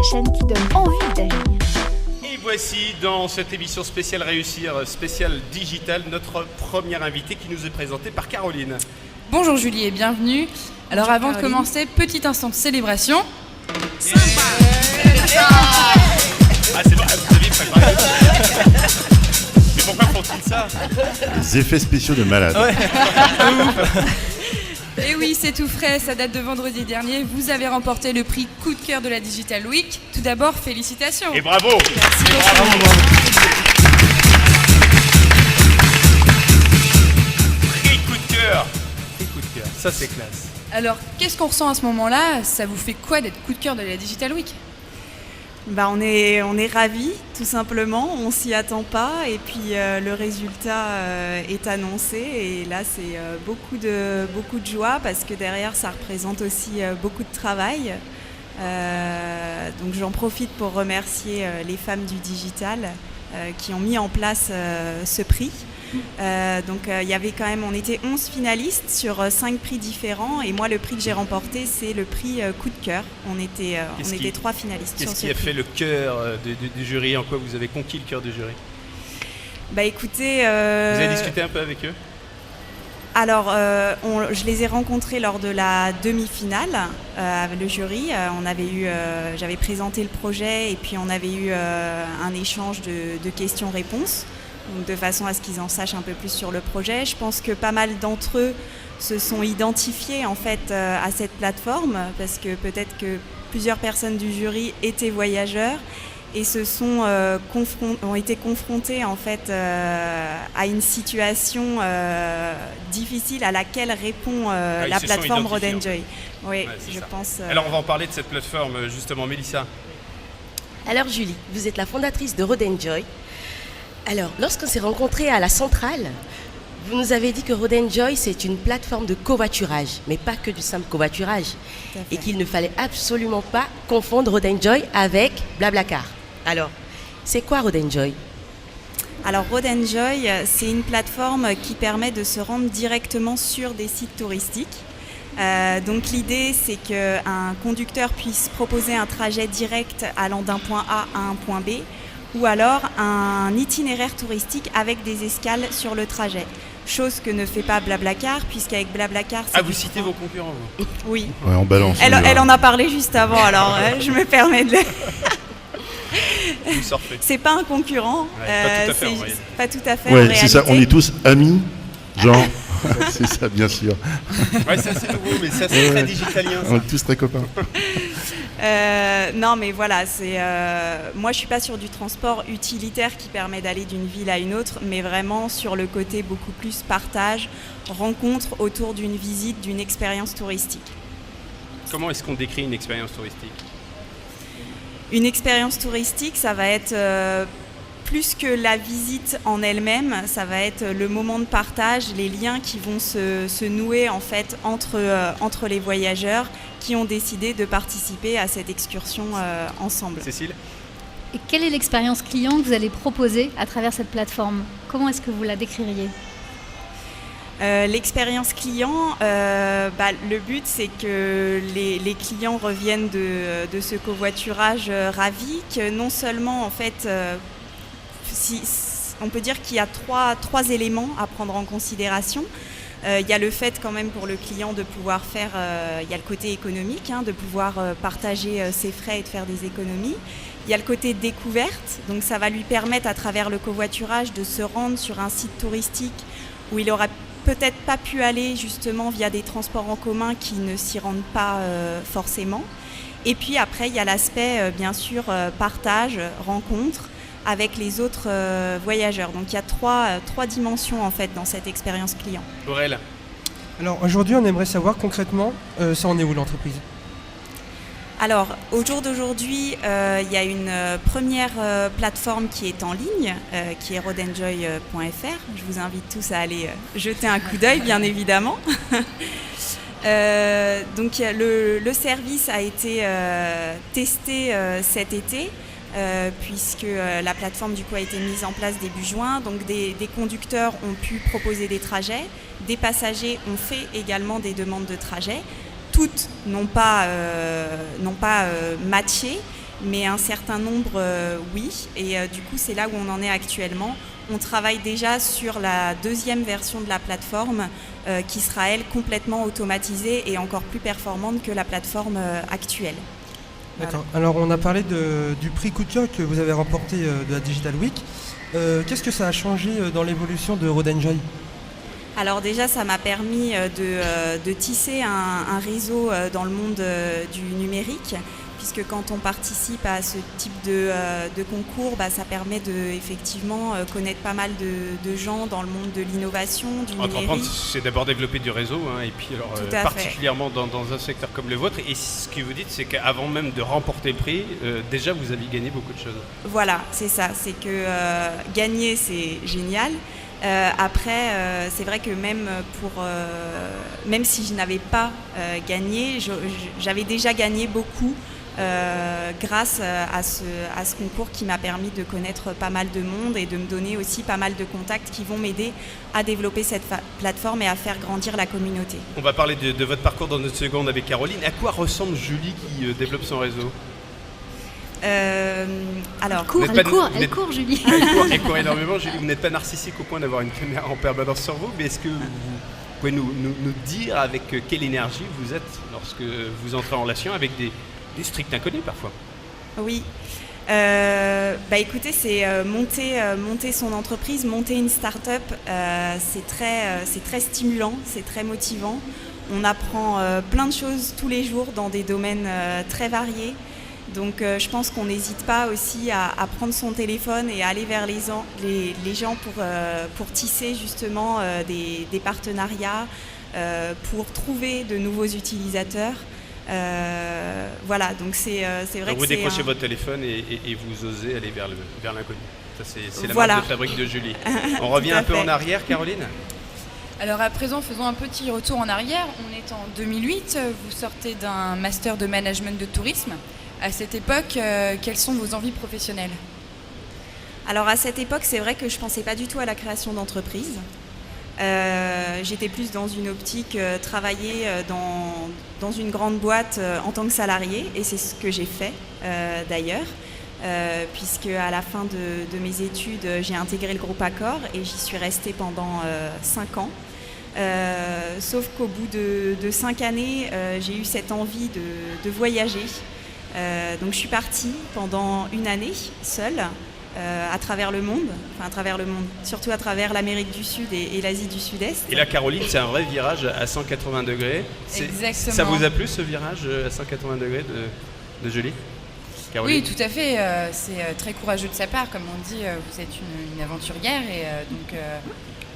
la chaîne qui donne envie d'agir. Et voici dans cette émission spéciale Réussir, spéciale digitale, notre première invitée qui nous est présentée par Caroline. Bonjour Julie et bienvenue. Alors Bonjour, avant Caroline. de commencer, petit instant de célébration. Ah c'est vrai, vous avez pas grave. Mais pourquoi font-ils ça? Des effets spéciaux de malade. Ouais. Et oui, c'est tout frais, ça date de vendredi dernier. Vous avez remporté le prix Coup de cœur de la Digital Week. Tout d'abord, félicitations. Et bravo. Merci Et beaucoup. bravo. Prix coup de cœur. Prix coup de cœur, ça c'est classe. Alors, qu'est-ce qu'on ressent à ce moment-là? Ça vous fait quoi d'être coup de cœur de la Digital Week? On est ravis, tout simplement. On s'y attend pas. Et puis le résultat est annoncé. Et là, c'est beaucoup de joie parce que derrière, ça représente aussi beaucoup de travail. Donc j'en profite pour remercier les femmes du digital qui ont mis en place ce prix. Il y avait quand même, on était 11 finalistes sur 5 prix différents et moi le prix que j'ai remporté c'est le prix coup de cœur. On était 3 finalistes sur ce Qu'est-ce qui a prix. fait le cœur du jury? En quoi vous avez conquis le cœur du jury? Écoutez, Vous avez discuté un peu avec eux? alors je les ai rencontrés lors de la demi-finale avec le jury. J'avais présenté le projet et puis on avait eu un échange de questions-réponses. Donc de façon à ce qu'ils en sachent un peu plus sur le projet. Je pense que pas mal d'entre eux se sont identifiés en fait à cette plateforme parce que peut-être que plusieurs personnes du jury étaient voyageurs et ont été confrontés en fait à une situation difficile à laquelle répond Ils la se sont plateforme Road identifiés, Enjoy. Oui, Ouais, c'est je ça. pense. Alors on va en parler de cette plateforme justement, Mélissa. Alors Julie, vous êtes la fondatrice de Road Enjoy. Alors, lorsqu'on s'est rencontrés à la centrale, vous nous avez dit que Road Enjoy, c'est une plateforme de covoiturage, mais pas que du simple covoiturage. Tout à fait. Et qu'il ne fallait absolument pas confondre Road Enjoy avec Blablacar. Alors, c'est quoi Road Enjoy? Alors Road Enjoy, c'est une plateforme qui permet de se rendre directement sur des sites touristiques. Donc l'idée, c'est qu'un conducteur puisse proposer un trajet direct allant d'un point A à un point B, ou alors un itinéraire touristique avec des escales sur le trajet. Chose que ne fait pas Blablacar, puisqu'avec Blablacar... c'est Vous du citez train. vos concurrents vous. Oui. Ouais, on balance. Elle en a parlé juste avant, alors je me permets de... Vous sortez. C'est pas un concurrent. Ouais, pas tout à fait, en c'est réalité. pas tout à fait en Ouais, réalité. c'est ça, on est tous amis, genre. C'est ça, bien sûr. Ouais, ça c'est nouveau, mais ça c'est très digitalien. On Ça. est tous très copains. Non mais voilà, moi je suis pas sur du transport utilitaire qui permet d'aller d'une ville à une autre, mais vraiment sur le côté beaucoup plus partage, rencontre autour d'une visite, d'une expérience touristique. Comment est-ce qu'on décrit une expérience touristique? Une expérience touristique, ça va être plus que la visite en elle-même, ça va être le moment de partage, les liens qui vont se nouer en fait entre les voyageurs qui ont décidé de participer à cette excursion ensemble. Cécile? Et quelle est l'expérience client que vous allez proposer à travers cette plateforme? Comment est-ce que vous la décririez? L'expérience client, le but c'est que les clients reviennent de ce covoiturage ravis, que non seulement en fait, on peut dire qu'il y a trois éléments à prendre en considération. Il y a le fait quand même pour le client de pouvoir faire, il y a le côté économique, de pouvoir partager ses frais et de faire des économies. Il y a le côté découverte, donc ça va lui permettre à travers le covoiturage de se rendre sur un site touristique où il aura peut-être pas pu aller justement via des transports en commun qui ne s'y rendent pas forcément. Et puis après, il y a l'aspect bien sûr partage, rencontre avec les autres voyageurs. Donc il y a trois dimensions en fait dans cette expérience client. Aurel? Alors aujourd'hui, on aimerait savoir concrètement, ça en est où l'entreprise? Alors, au jour d'aujourd'hui, il y a une première plateforme qui est en ligne, qui est roadenjoy.fr. Je vous invite tous à aller jeter un coup d'œil, bien évidemment. Donc, le service a été testé cet été, puisque la plateforme du coup a été mise en place début juin. Donc, des conducteurs ont pu proposer des trajets, des passagers ont fait également des demandes de trajets. Toutes n'ont pas matché, mais un certain nombre, oui. Et du coup, c'est là où on en est actuellement. On travaille déjà sur la deuxième version de la plateforme qui sera, elle, complètement automatisée et encore plus performante que la plateforme actuelle. D'accord. Alors, on a parlé du prix coup de cœur que vous avez remporté de la Digital Week. Qu'est-ce que ça a changé dans l'évolution de Road & Joy ? Alors déjà, ça m'a permis de tisser un réseau dans le monde du numérique, puisque quand on participe à ce type de concours, ça permet de effectivement connaître pas mal de gens dans le monde de l'innovation, du Entreprendre, numérique. c'est d'abord développer du réseau, et puis alors, Tout à particulièrement dans un secteur comme le vôtre. Et ce que vous dites, c'est qu'avant même de remporter le prix, déjà vous aviez gagné beaucoup de choses. Voilà, c'est ça. C'est que gagner, c'est génial. Après, c'est vrai que même si je n'avais pas gagné, j'avais déjà gagné beaucoup grâce à ce concours qui m'a permis de connaître pas mal de monde et de me donner aussi pas mal de contacts qui vont m'aider à développer cette plateforme et à faire grandir la communauté. On va parler de votre parcours dans une seconde avec Caroline. À quoi ressemble Julie qui développe son réseau ? Alors, Elle court, Julie. Elle court énormément. Julie, vous n'êtes pas narcissique au point d'avoir une caméra en permanence sur vous, mais est-ce que vous pouvez nous dire avec quelle énergie vous êtes lorsque vous entrez en relation avec des stricts inconnus parfois ? Oui. Écoutez, c'est monter son entreprise, monter une start-up, c'est très stimulant, c'est très motivant. On apprend plein de choses tous les jours dans des domaines très variés. Donc je pense qu'on n'hésite pas aussi à prendre son téléphone et à aller vers les gens pour tisser justement des partenariats, pour trouver de nouveaux utilisateurs. Voilà, donc c'est vrai donc que vous décrochez votre téléphone et vous osez aller vers l'inconnu. Ça, c'est la marque de fabrique de Julie. On revient un peu en arrière, Caroline ? Alors à présent, faisons un petit retour en arrière. On est en 2008, vous sortez d'un master de management de tourisme. À cette époque, quelles sont vos envies professionnelles ? Alors à cette époque, c'est vrai que je ne pensais pas du tout à la création d'entreprise. J'étais plus dans une optique travailler dans une grande boîte en tant que salarié, et c'est ce que j'ai fait d'ailleurs, puisque à la fin de mes études, j'ai intégré le groupe Accor et j'y suis restée pendant 5 ans. Sauf qu'au bout de 5 années, j'ai eu cette envie de voyager. Donc je suis partie pendant 1 année seule à travers le monde, surtout à travers l'Amérique du Sud et l'Asie du Sud-Est. Et là, Caroline, c'est un vrai virage à 180 degrés. Exactement. Ça vous a plu ce virage à 180 degrés de Julie ? Caroline ? Oui, tout à fait. C'est très courageux de sa part. Comme on dit, vous êtes une aventurière et donc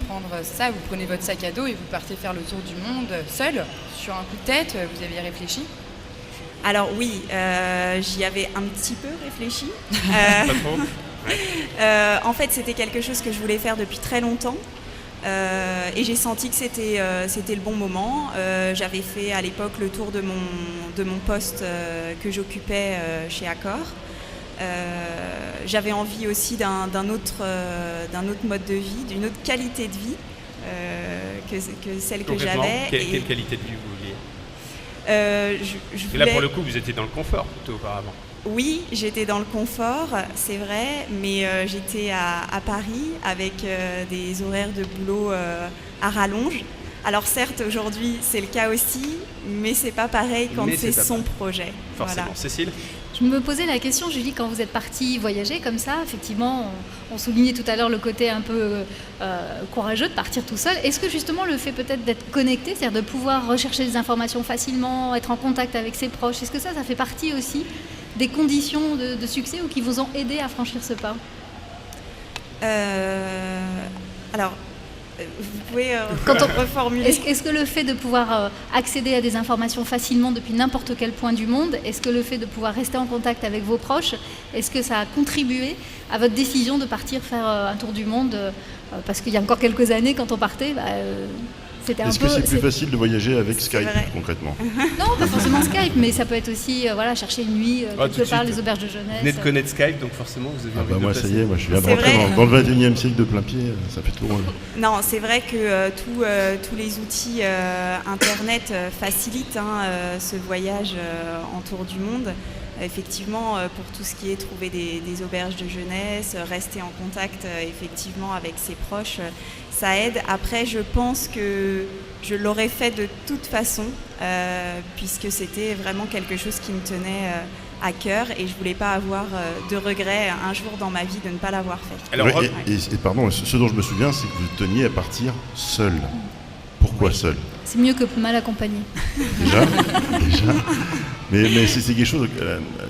prendre ça, vous prenez votre sac à dos et vous partez faire le tour du monde seul, sur un coup de tête. Vous aviez réfléchi ? Alors oui, j'y avais un petit peu réfléchi. Pas trop ? Ouais. En fait, c'était quelque chose que je voulais faire depuis très longtemps et j'ai senti que c'était le bon moment. J'avais fait à l'époque le tour de mon poste que j'occupais chez Accor. J'avais envie aussi d'un autre mode de vie, d'une autre qualité de vie que celle que j'avais. Quelle qualité de vie vous vouliez ? Je Et là, pour le coup, vous étiez dans le confort plutôt auparavant. Oui, j'étais dans le confort, c'est vrai, mais j'étais à Paris avec des horaires de boulot à rallonge. Alors certes, aujourd'hui, c'est le cas aussi, mais c'est pas pareil quand c'est son projet. Forcément. Voilà. Cécile ? Je me posais la question, Julie, quand vous êtes partie voyager comme ça, effectivement, on soulignait tout à l'heure le côté un peu courageux de partir tout seul. Est-ce que justement le fait peut-être d'être connecté, c'est-à-dire de pouvoir rechercher des informations facilement, être en contact avec ses proches, est-ce que ça fait partie aussi des conditions de succès ou qui vous ont aidé à franchir ce pas ? Alors, vous pouvez reformuler. Est-ce que le fait de pouvoir accéder à des informations facilement depuis n'importe quel point du monde, est-ce que le fait de pouvoir rester en contact avec vos proches, est-ce que ça a contribué à votre décision de partir faire un tour du monde parce qu'il y a encore quelques années, quand on partait, c'était un peu... Est-ce que c'est plus facile de voyager avec Skype, concrètement ? Non, pas forcément Skype, mais ça peut être aussi chercher une nuit quelque part, les auberges de jeunesse. Vous venez de connaître Skype, donc forcément vous avez envie de moi, le ça passer. y est, moi je viens de rentrer dans le 21e siècle de plein pied, ça fait tout drôle. Non, c'est vrai que tous les outils Internet facilitent ce voyage en tour du monde. Effectivement, pour tout ce qui est trouver des auberges de jeunesse, rester en contact effectivement avec ses proches, ça aide. Après, je pense que je l'aurais fait de toute façon, puisque c'était vraiment quelque chose qui me tenait à cœur et je voulais pas avoir de regrets un jour dans ma vie de ne pas l'avoir fait. Alors, Ouais, et pardon, ce dont je me souviens, c'est que vous teniez à partir seul. Pourquoi seul? C'est mieux que mal accompagné. Déjà. Mais c'est quelque chose,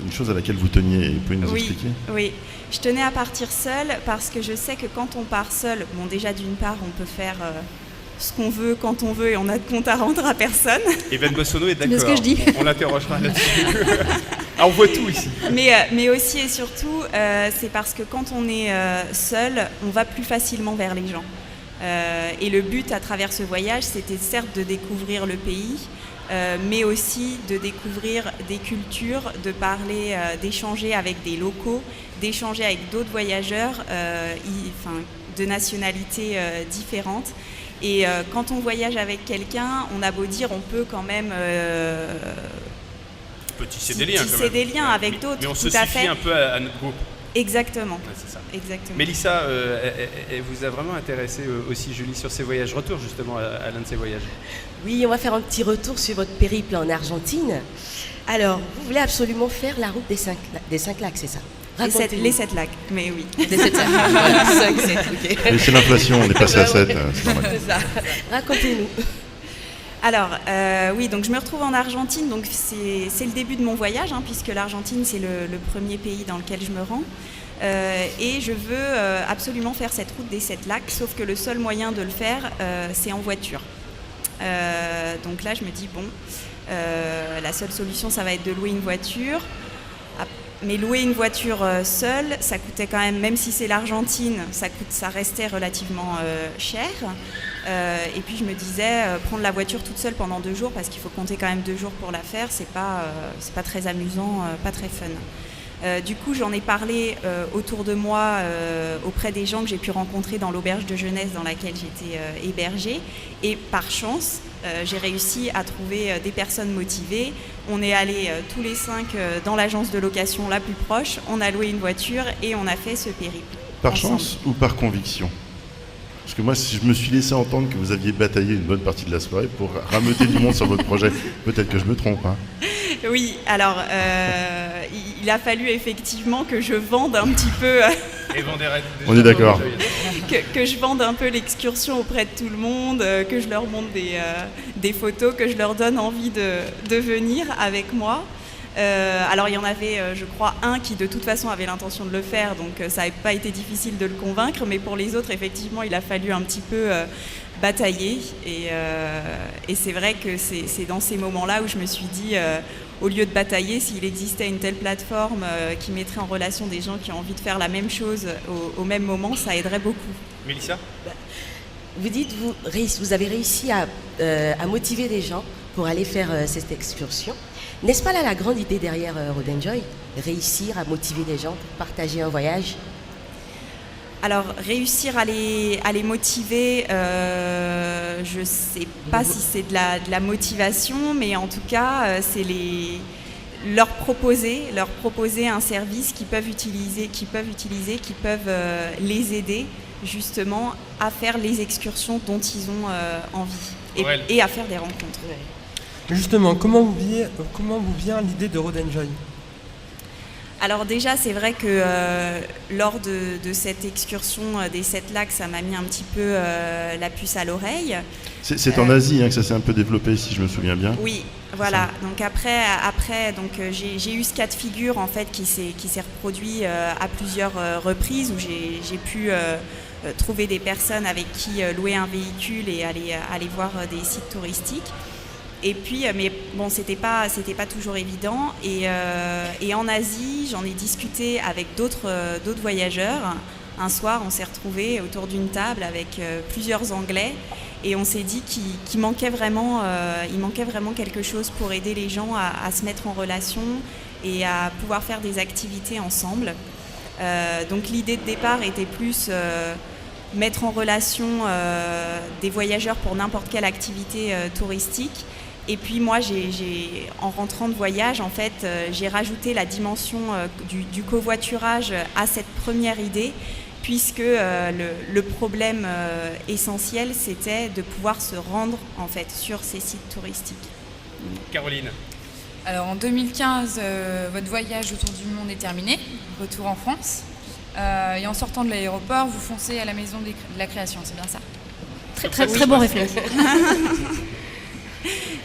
une chose à laquelle vous teniez. Vous pouvez nous expliquer? Oui, je tenais à partir seule parce que je sais que quand on part seul, bon déjà d'une part on peut faire ce qu'on veut quand on veut et on a de compte à rendre à personne. Et Ben Bossonneau est d'accord. De ce que je dis. On l'interrogera là-dessus. Ah, on voit tout ici. Mais aussi et surtout, c'est parce que quand on est seul, on va plus facilement vers les gens. Et le but à travers ce voyage, c'était certes de découvrir le pays, mais aussi de découvrir des cultures, de parler, d'échanger avec des locaux, d'échanger avec d'autres voyageurs de nationalités différentes. Et quand on voyage avec quelqu'un, on a beau dire, on peut quand même tisser des liens, quand même. des liens avec d'autres. Mais on se tout à suffit fait. un peu à notre groupe. Exactement. Ouais, c'est ça. Exactement. Mélissa, elle vous a vraiment intéressé aussi, Julie, sur ses voyages. Retour justement à l'un de ses voyages. Oui, on va faire un petit retour sur votre périple en Argentine. Alors, vous voulez absolument faire la route des cinq lacs, c'est ça? Les 7 lacs, mais oui. Des 7 lacs. Voilà, 5, 7, ok. Et c'est l'inflation, on est passé à 7. C'est normal. C'est ça. Racontez-nous. Alors, oui, donc je me retrouve en Argentine, donc c'est le début de mon voyage, puisque l'Argentine, c'est le premier pays dans lequel je me rends. Et je veux absolument faire cette route des 7 lacs, sauf que le seul moyen de le faire, c'est en voiture. Donc là, je me dis, bon, la seule solution, ça va être de louer une voiture. Mais louer une voiture seule, ça coûtait quand même si c'est l'Argentine, ça restait relativement cher. Et puis je me disais, prendre la voiture toute seule pendant 2 jours, parce qu'il faut compter quand même 2 jours pour la faire, c'est pas très amusant, pas très fun. Du coup, j'en ai parlé autour de moi, auprès des gens que j'ai pu rencontrer dans l'auberge de jeunesse dans laquelle j'étais hébergée. Et par chance, j'ai réussi à trouver des personnes motivées. On est allés tous les 5 dans l'agence de location la plus proche, on a loué une voiture et on a fait ce périple. Par ensemble. chance ou par conviction? Parce que moi, si je me suis laissé entendre que vous aviez bataillé une bonne partie de la soirée pour rameuter du monde sur votre projet. Peut-être que je me trompe. Oui, alors il a fallu effectivement que je vende un petit peu, Et On est d'accord. que je vende un peu l'excursion auprès de tout le monde, que je leur montre des photos, que je leur donne envie de venir avec moi. Alors il y en avait, je crois, un qui de toute façon avait l'intention de le faire, donc ça n'avait pas été difficile de le convaincre, mais pour les autres, effectivement, il a fallu un petit peu batailler. Et c'est vrai que c'est dans ces moments-là où je me suis dit, au lieu de batailler, s'il existait une telle plateforme qui mettrait en relation des gens qui ont envie de faire la même chose au même moment, ça aiderait beaucoup. Mélissa? Vous dites, vous avez réussi à motiver des gens pour aller faire cette excursion. N'est-ce pas là la grande idée derrière Road & Joy? Réussir à motiver des gens pour partager un voyage? Alors, réussir à les motiver, je ne sais pas si c'est de la motivation, mais en tout cas, c'est leur proposer un service qu'ils peuvent utiliser, qui peuvent les aider justement à faire les excursions dont ils ont envie et à faire des rencontres. Ouais. Justement, comment vous vient l'idée de Road & Joy? Alors déjà, c'est vrai que lors de cette excursion des 7 lacs, ça m'a mis un petit peu la puce à l'oreille. C'est en Asie que ça s'est un peu développé, si je me souviens bien. Oui, voilà. Donc après, j'ai eu ce cas de figure en fait qui s'est reproduit à plusieurs reprises où j'ai pu trouver des personnes avec qui louer un véhicule et aller voir des sites touristiques. Et puis, mais bon, c'était pas toujours évident. Et en Asie, j'en ai discuté avec d'autres voyageurs. Un soir, on s'est retrouvés autour d'une table avec plusieurs Anglais. Et on s'est dit qu'il manquait vraiment quelque chose pour aider les gens à se mettre en relation et à pouvoir faire des activités ensemble. Donc l'idée de départ était plus mettre en relation des voyageurs pour n'importe quelle activité touristique. Et puis moi, en rentrant de voyage, en fait, j'ai rajouté la dimension du covoiturage à cette première idée, puisque le problème essentiel, c'était de pouvoir se rendre en fait sur ces sites touristiques. Caroline. Alors en 2015, votre voyage autour du monde est terminé, retour en France. Et en sortant de l'aéroport, vous foncez à la maison de la création, c'est bien ça? Très bon réflexe.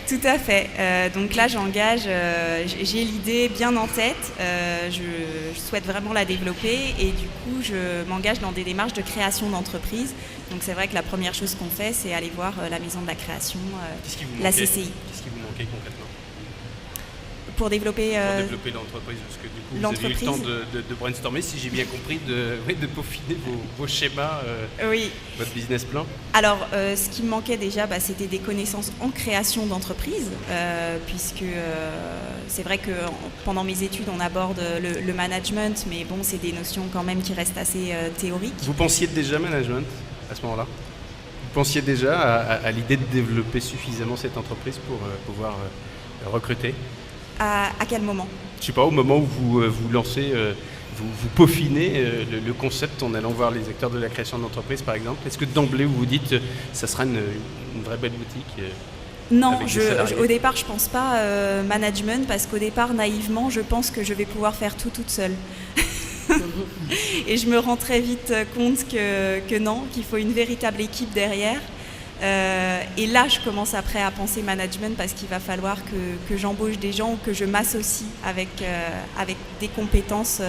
Tout à fait. Donc là, j'engage, j'ai l'idée bien en tête, je souhaite vraiment la développer et du coup, je m'engage dans des démarches de création d'entreprise. Donc c'est vrai que la première chose qu'on fait, c'est aller voir la maison de la création, la CCI. Qu'est-ce qui vous manquait concrètement pour développer l'entreprise, parce que du coup vous avez eu le temps de brainstormer, si j'ai bien compris, de peaufiner vos schémas, oui. Votre business plan. Alors, ce qui me manquait déjà, c'était des connaissances en création d'entreprise, puisque c'est vrai que pendant mes études, on aborde le management, mais bon, c'est des notions quand même qui restent assez théoriques. Vous pensiez déjà management à ce moment-là? Vous pensiez déjà à l'idée de développer suffisamment cette entreprise pour pouvoir recruter? À quel moment? Je ne sais pas, au moment où vous lancez, vous peaufinez le concept en allant voir les acteurs de la création d'entreprise, par exemple. Est-ce que d'emblée, vous vous dites ça sera une vraie belle boutique Non, au départ, je ne pense pas management, parce qu'au départ, naïvement, je pense que je vais pouvoir faire tout toute seule. Et je me rends très vite compte que non, qu'il faut une véritable équipe derrière. Et là, je commence après à penser management parce qu'il va falloir que j'embauche des gens ou que je m'associe avec des compétences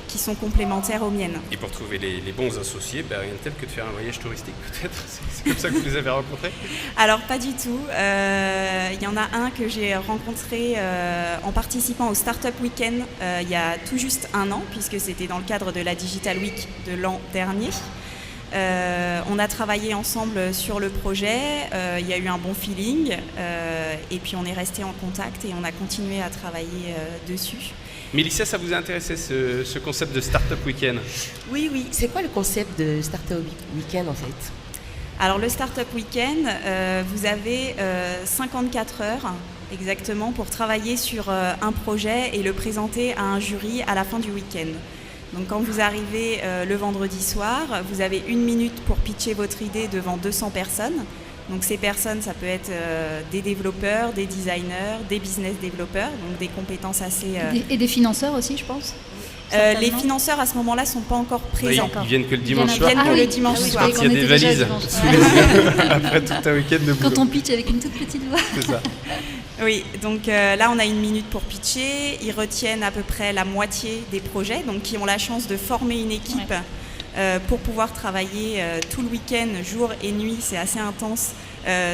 qui sont complémentaires aux miennes. Et pour trouver les bons associés, rien de tel que de faire un voyage touristique peut-être. C'est comme ça que vous les avez rencontrés? Alors pas du tout. Il y en a un que j'ai rencontré en participant au Startup Weekend il y a tout juste 1 an, puisque c'était dans le cadre de la Digital Week de l'an dernier. On a travaillé ensemble sur le projet, il y a eu un bon feeling et puis on est resté en contact et on a continué à travailler dessus. Mélissa, ça vous a intéressé ce concept de Startup Weekend? Oui. C'est quoi le concept de Startup Weekend en fait? Alors le Startup Weekend, vous avez 54 heures exactement pour travailler sur un projet et le présenter à un jury à la fin du week-end. Donc quand vous arrivez le vendredi soir, vous avez 1 minute pour pitcher votre idée devant 200 personnes. Donc ces personnes, ça peut être des développeurs, des designers, des business développeurs, donc des compétences assez... Et des financeurs aussi, je pense. Les financeurs à ce moment-là ne sont pas encore présents. Ils viennent que le dimanche soir. Ils viennent que le dimanche soir. Il y a des valises sous les yeux après tout un week-end de boulot. Quand on pitch avec une toute petite voix. C'est ça. Oui, donc là on a 1 minute pour pitcher. Ils retiennent à peu près la moitié des projets, donc qui ont la chance de former une équipe pour pouvoir travailler tout le week-end, jour et nuit, c'est assez intense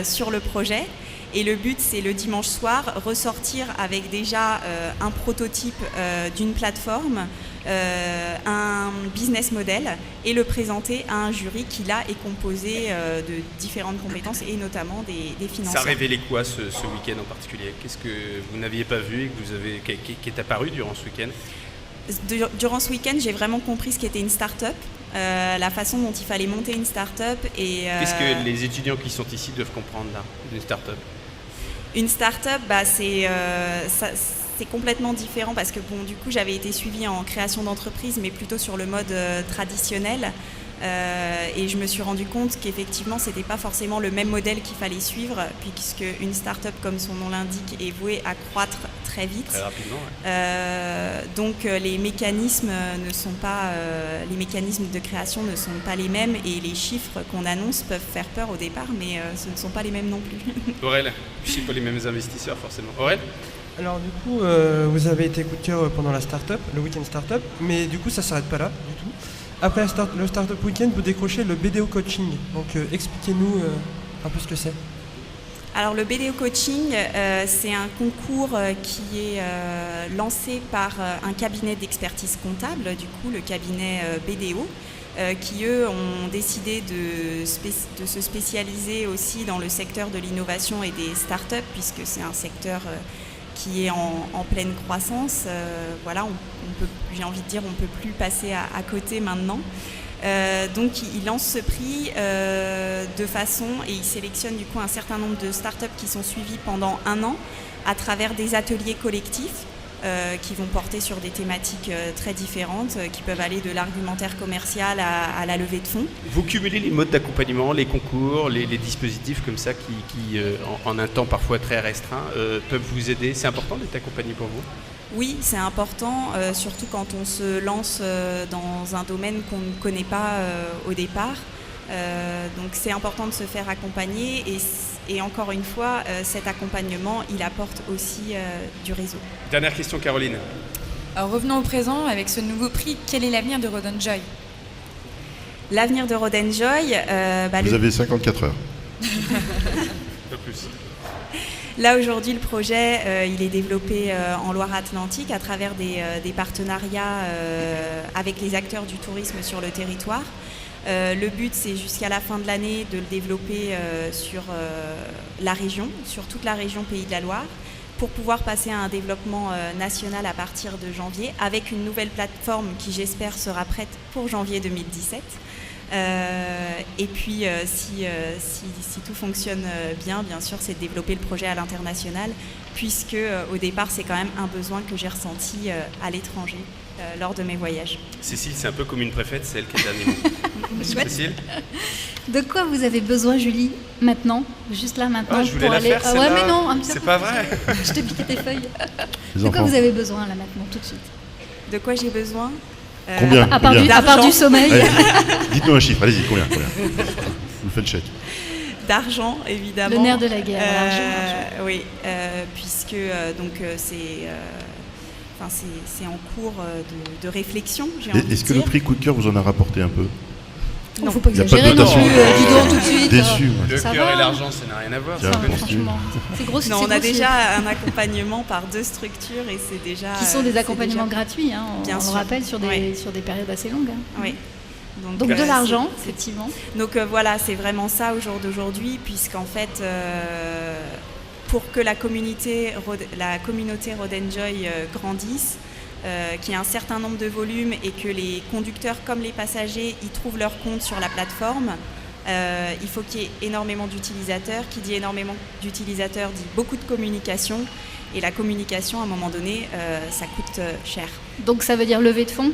sur le projet. Et le but, c'est le dimanche soir, ressortir avec déjà un prototype d'une plateforme, un business model et le présenter à un jury qui, là, est composé de différentes compétences et notamment des financeurs. Ça a révélé quoi ce week-end en particulier? Qu'est-ce que vous n'aviez pas vu et qui est apparu durant ce week-end? Durant ce week-end, j'ai vraiment compris ce qu'était une start-up, la façon dont il fallait monter une start-up. Qu'est-ce que les étudiants qui sont ici doivent comprendre là, d'une start-up? Une start-up, c'est complètement différent parce que du coup, j'avais été suivie en création d'entreprise, mais plutôt sur le mode traditionnel. Et je me suis rendu compte qu'effectivement, ce n'était pas forcément le même modèle qu'il fallait suivre, puisque une start-up, comme son nom l'indique, est vouée à croître très vite. Très rapidement, donc les mécanismes les mécanismes de création ne sont pas les mêmes et les chiffres qu'on annonce peuvent faire peur au départ, mais ce ne sont pas les mêmes non plus. Aurel, je ne suis pas les mêmes investisseurs forcément. Aurel? Alors du coup, vous avez été coup de cœur pendant la start-up, le week-end start-up, mais du coup ça ne s'arrête pas là du tout. Après le Startup Weekend, vous décrochez le BDO Coaching. Donc expliquez-nous un peu ce que c'est. Alors le BDO Coaching, c'est un concours qui est lancé par un cabinet d'expertise comptable, du coup le cabinet BDO, qui eux ont décidé de se spécialiser aussi dans le secteur de l'innovation et des startups, puisque c'est un secteur qui est en pleine croissance. J'ai envie de dire, on ne peut plus passer à côté maintenant. Donc il lance ce prix de façon, et il sélectionne du coup un certain nombre de startups qui sont suivies pendant 1 an à travers des ateliers collectifs qui vont porter sur des thématiques très différentes, qui peuvent aller de l'argumentaire commercial à la levée de fonds. Vous cumulez les modes d'accompagnement, les concours, les dispositifs comme ça qui en un temps parfois très restreint, peuvent vous aider. C'est important d'être accompagné pour vous ? Oui, c'est important, surtout quand on se lance dans un domaine qu'on ne connaît pas au départ. Donc c'est important de se faire accompagner et encore une fois, cet accompagnement, il apporte aussi du réseau. Dernière question, Caroline. Alors revenons au présent, avec ce nouveau prix, quel est l'avenir de Road & Joy ? L'avenir de Road & Joy... Vous avez 54 heures. Pas plus. Là, aujourd'hui, le projet, il est développé en Loire-Atlantique à travers des partenariats avec les acteurs du tourisme sur le territoire. Le but, c'est jusqu'à la fin de l'année de le développer sur la région, sur toute la région Pays de la Loire, pour pouvoir passer à un développement national à partir de janvier, avec une nouvelle plateforme qui, j'espère, sera prête pour janvier 2017. Et puis, si tout fonctionne bien sûr, c'est de développer le projet à l'international, puisque au départ, c'est quand même un besoin que j'ai ressenti à l'étranger lors de mes voyages. Cécile, c'est un peu comme une préfète, c'est elle qui est le dernier mot. Cécile ? De quoi vous avez besoin, Julie, maintenant ? Juste là, maintenant, je voulais pour la aller... faire, ouais, celle-là. mais non, un petit peu. C'est pas vrai. Je t'ai piqué tes feuilles. Les De quoi enfants. vous avez besoin, là, maintenant, tout de suite ? De quoi j'ai besoin Combien À part, Combien à part du sommeil. Allez, dites-nous un chiffre, allez-y, combien Vous faites le chèque. D'argent, évidemment. Le nerf de la guerre, l'argent. Oui, puisque c'est en cours de réflexion, j'ai envie de Est-ce que dire. le prix coup de cœur vous en a rapporté un peu? Il ne faut pas Il y a pas de exagérer non notation. plus. Dis donc tout de suite. Déçu, moi. Le Ça cœur va. et l'argent, ça n'a rien à voir. Tiens, ça. Ouais, franchement, c'est gros. Non, c'est on a grossier. déjà un accompagnement par 2 structures et c'est déjà... Qui sont des c'est accompagnements déjà- gratuits, hein, Bien on le sûr. rappelle, sur des Ouais. périodes assez longues. Hein. Oui. Donc de c'est- l'argent, effectivement. Donc voilà, c'est vraiment ça au jour d'aujourd'hui, puisqu'en fait, pour que la communauté Road & Joy grandisse, qu'il y ait un certain nombre de volumes et que les conducteurs comme les passagers y trouvent leur compte sur la plateforme, il faut qu'il y ait énormément d'utilisateurs. Qui dit énormément d'utilisateurs dit beaucoup de communication. Et la communication, à un moment donné, ça coûte cher. Donc ça veut dire levée de fonds.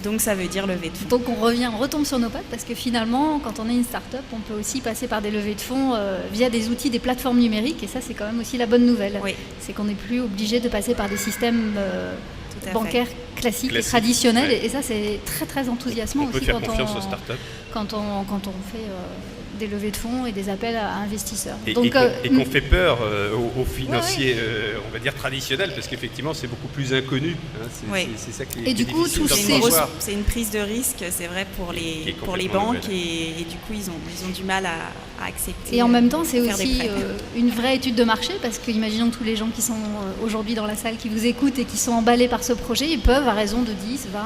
Donc ça veut dire lever de fonds. Donc on retombe sur nos pattes parce que finalement, quand on est une start-up, on peut aussi passer par des levées de fonds via des outils, des plateformes numériques. Et ça, c'est quand même aussi la bonne nouvelle. Oui, C'est qu'on n'est plus obligé de passer par des systèmes tout à fait. bancaires classiques et Classique, traditionnels. ouais. Et ça, c'est très très enthousiasmant On peut aussi faire confiance aux startups. quand on fait des levées de fonds et des appels à investisseurs. Et Donc, qu'on fait peur aux financiers, on va dire traditionnels, parce qu'effectivement, c'est beaucoup plus inconnu. Hein, Oui. c'est ça qui est Et du qui est coup, difficile tous quand ces on C'est voit. c'est une prise de risque, c'est vrai, pour Et les complètement banques nouvelle. et du coup ils ont du mal à accepter. Et en même temps, c'est faire des aussi prêts. une vraie étude de marché, parce que imaginons tous les gens qui sont aujourd'hui dans la salle, qui vous écoutent et qui sont emballés par ce projet, ils peuvent, à raison de 10, 20,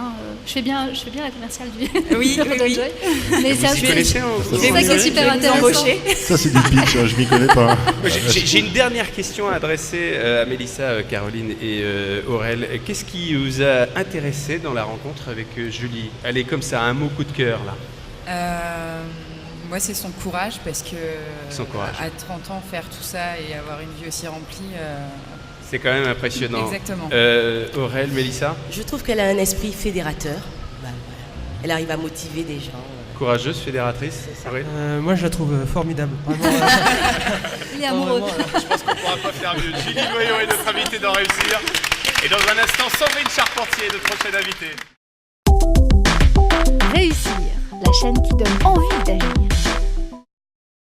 je fais bien la commerciale du Oui, de oui, Road & oui. Joy. Mais Vous c'est y assez- connaissez en c'est ça qui est super Je vais vous intéressant. embaucher. Ça, c'est des pitchs, je m'y connais pas. J'ai une dernière question à adresser à Mélissa, Caroline et Aurel. Qu'est-ce qui vous a intéressé dans la rencontre avec Julie? Allez, comme ça, un mot coup de cœur là. Moi, c'est son courage, parce que Son courage. à 30 ans, faire tout ça et avoir une vie aussi remplie, C'est quand même impressionnant. Exactement. Aurel, Mélissa, Je trouve qu'elle a un esprit fédérateur. Voilà. Elle arrive à motiver des gens. courageuse, fédératrice. Aurel. Moi, je la trouve formidable. Vraiment, Il est amoureux. Je pense qu'on ne pourra pas faire mieux. Julie Goyon est notre invitée d'en réussir. Et dans un instant, Sandrine Charpentier, notre prochaine invitée. Réussir, la chaîne qui donne envie d'agir.